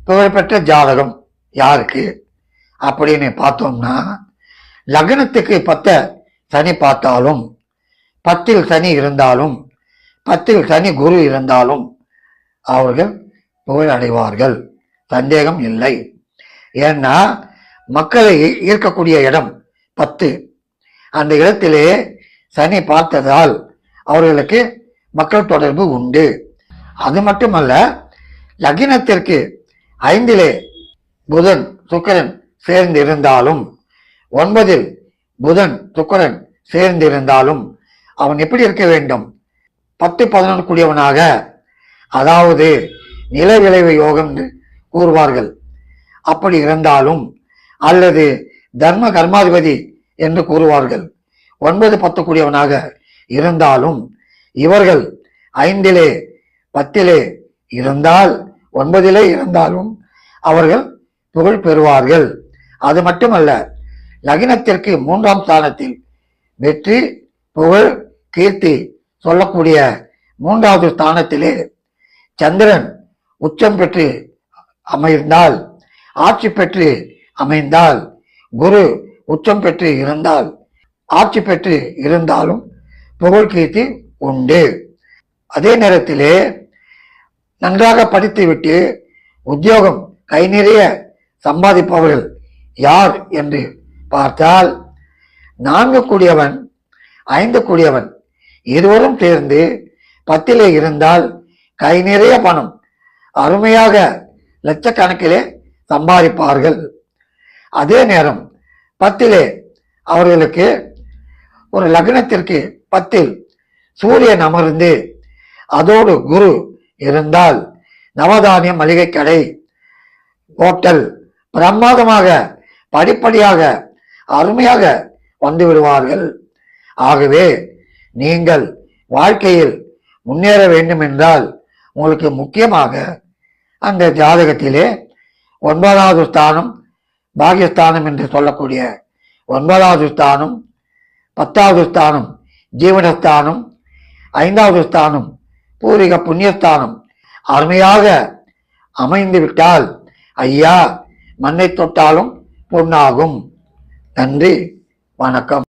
புகழ்பெற்ற ஜாதகம் யாருக்கு அப்படின்னு பார்த்தோம்னா, லக்னத்துக்கு 10 சனி பார்த்தாலும், 10ல் சனி இருந்தாலும், 10ல் சனி குரு இருந்தாலும் அவர்கள் புகழ் அடைவார்கள், சந்தேகம் இல்லை. ஏன்னா மக்களை ஈர்க்கக்கூடிய இடம் 10. அந்த இடத்திலே சனி பார்த்ததால் அவர்களுக்கு மக்கள் தொடர்பு உண்டு. அது மட்டுமல்ல, லக்னத்திற்கு 5லே புதன் சுக்கிரன் சேர்ந்து இருந்தாலும், 9ல் புதன் சுக்கிரன் சேர்ந்து இருந்தாலும் அவன் எப்படி இருக்க வேண்டும்? 10-11 கூடியவனாக, அதாவது நில விளைவு யோகம் என்று கூறுவார்கள், அப்படி இருந்தாலும், அல்லது தர்ம கர்மாதிபதி என்று கூறுவார்கள், 9-10 கூடியவனாக இருந்தாலும் இவர்கள் 5லே 10லே இருந்தால், 9லே இருந்தாலும் அவர்கள் புகழ் பெறுவார்கள். அது மட்டுமல்ல, லக்னத்திற்கு 3ஆம் ஸ்தானத்தில் வெற்றி, புகழ், கீர்த்தி சொல்லக்கூடிய 3வது ஸ்தானத்திலே சந்திரன் உச்சம் பெற்று அமைந்தால், ஆட்சி பெற்று அமைந்தால், குரு உச்சம் பெற்று இருந்தால், ஆட்சி பெற்று இருந்தாலும் புகழ் கீர்த்தி உண்டு. அதே நேரத்திலே நன்றாக படித்துவிட்டு உத்தியோகம் கை நிறைய சம்பாதிப்பவர்கள் யார் என்று பார்த்தால், 4 கூடியவன் 5 கூடியவன் இருவரும் சேர்ந்து 10லே இருந்தால் கை நிறைய பணம் அருமையாக லட்சக்கணக்கிலே சம்பாதிப்பார்கள். அதே நேரம் 10லே அவர்களுக்கு ஒரு லக்னத்திற்கு 10ல் சூரியன் அமர்ந்து அதோடு குரு இருந்தால் நவதானிய மளிகை கடை, ஹோட்டல் பிரமாதமாக படிப்படியாக அருமையாக வந்து விடுவார்கள். ஆகவே நீங்கள் வாழ்க்கையில் முன்னேற வேண்டும் என்றால் உங்களுக்கு முக்கியமாக அந்த ஜாதகத்திலே 9வது ஸ்தானம் பாகியஸ்தானம் என்று சொல்லக்கூடிய 9வது ஸ்தானம், 10வது ஸ்தானம் ஜீவனஸ்தானம், 5வது ஸ்தானம் பூர்வீக புண்ணியஸ்தானம் அருமையாக அமைந்து விட்டால் ஐயா மண்ணை தொட்டாலும் பொன்னாகும். நன்றி, வணக்கம்.